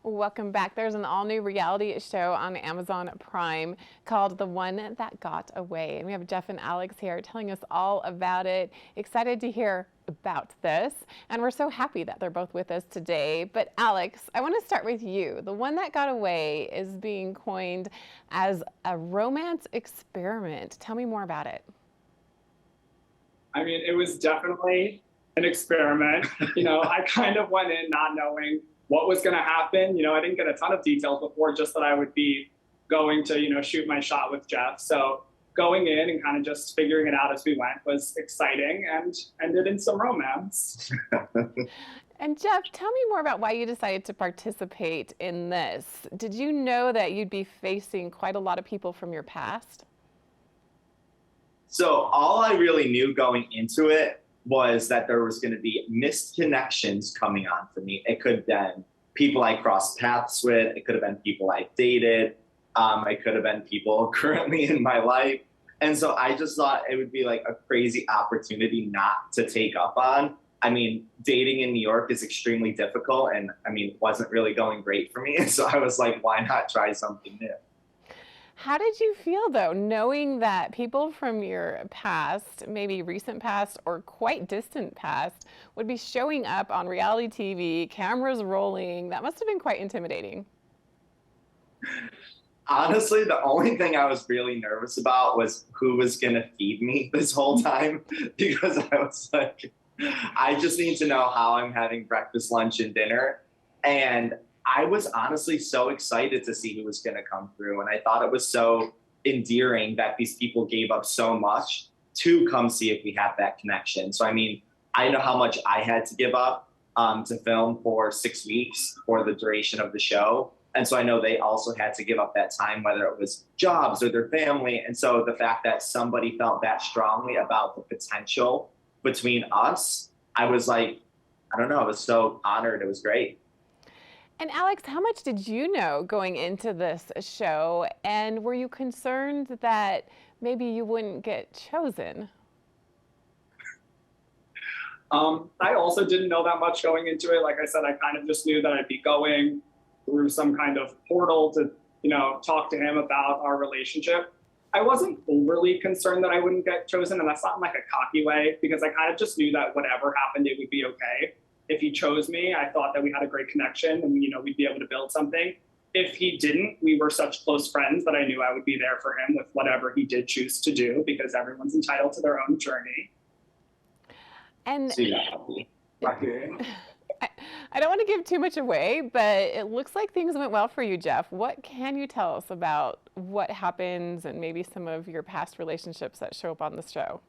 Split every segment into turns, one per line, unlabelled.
Welcome back. There's an all-new reality show on Amazon Prime called The One That Got Away. And we have Jeff and Alex here telling us all about it. Excited to hear about this. And we're so happy that they're both with us today. But Alex, I want to start with you. The One That Got Away is being coined as a romance experiment. Tell me more about it.
I mean, it was definitely an experiment. I kind of went in not knowing what was going to happen. I didn't get a ton of details before, just that I would be going to, shoot my shot with Jeff. So going in and kind of just figuring it out as we went was exciting and ended in some romance.
And Jeff, tell me more about why you decided to participate in this. Did you know that you'd be facing quite a lot of people from your past?
So all I really knew going into it was that there was going to be missed connections coming on for me. It could have been people I crossed paths with. It could have been people I dated. It could have been people currently in my life. And so I just thought it would be like a crazy opportunity not to take up on. I mean, dating in New York is extremely difficult. And I mean, it wasn't really going great for me. So I was like, why not try something new?
How did you feel, though, knowing that people from your past, maybe recent past or quite distant past, would be showing up on reality TV, cameras rolling? That must have been quite intimidating.
Honestly, the only thing I was really nervous about was who was going to feed me this whole time, because I was like, I just need to know how I'm having breakfast, lunch, and dinner. And I was honestly so excited to see who was going to come through. And I thought it was so endearing that these people gave up so much to come see if we have that connection. So, I mean, I know how much I had to give up to film for 6 weeks for the duration of the show. And so I know they also had to give up that time, whether it was jobs or their family. And so the fact that somebody felt that strongly about the potential between us, I was like, I don't know, I was so honored. It was great.
And Alex, how much did you know going into this show? And were you concerned that maybe you wouldn't get chosen?
I also didn't know that much going into it. Like I said, I kind of just knew that I'd be going through some kind of portal to, talk to him about our relationship. I wasn't overly concerned that I wouldn't get chosen, and that's not in like a cocky way, because I kind of just knew that whatever happened, it would be okay. If he chose me, I thought that we had a great connection and, we'd be able to build something. If he didn't, we were such close friends that I knew I would be there for him with whatever he did choose to do, because everyone's entitled to their own journey.
And
So, yeah.
I don't want to give too much away, but it looks like things went well for you, Jeff. What can you tell us about what happens and maybe some of your past relationships that show up on the show?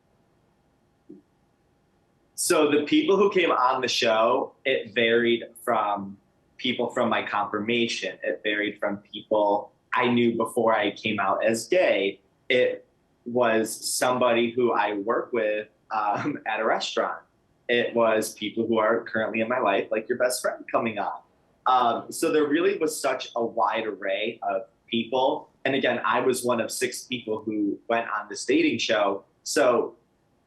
So the people who came on the show, it varied from people from my confirmation. It varied from people I knew before I came out as gay. It was somebody who I work with at a restaurant. It was people who are currently in my life, like your best friend coming on. So there really was such a wide array of people. And again, I was one of 6 people who went on this dating show. So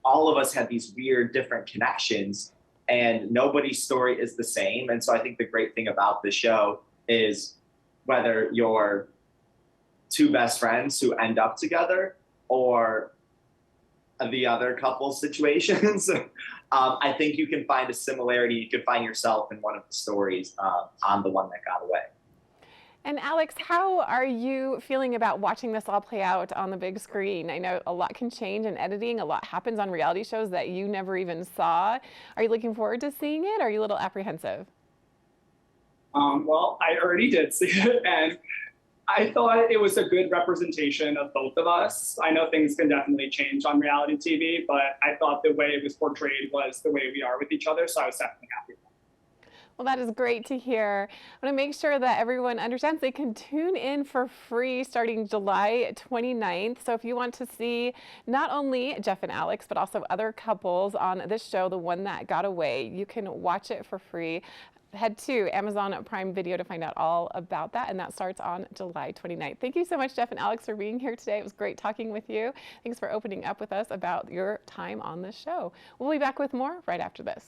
all of us had these weird different connections, and nobody's story is the same. And so I think the great thing about the show is whether you're 2 best friends who end up together or the other couple situations, I think you can find a similarity. You can find yourself in one of the stories on The One That Got Away.
And Alex, how are you feeling about watching this all play out on the big screen? I know a lot can change in editing. A lot happens on reality shows that you never even saw. Are you looking forward to seeing it, or are you a little apprehensive?
Well, I already did see it, and I thought it was a good representation of both of us. I know things can definitely change on reality TV, but I thought the way it was portrayed was the way we are with each other, so I was definitely happy.
Well, that is great to hear. I want to make sure that everyone understands they can tune in for free starting July 29th. So if you want to see not only Jeff and Alex, but also other couples on this show, The One That Got Away, you can watch it for free. Head to Amazon Prime Video to find out all about that, and that starts on July 29th. Thank you so much, Jeff and Alex, for being here today. It was great talking with you. Thanks for opening up with us about your time on this show. We'll be back with more right after this.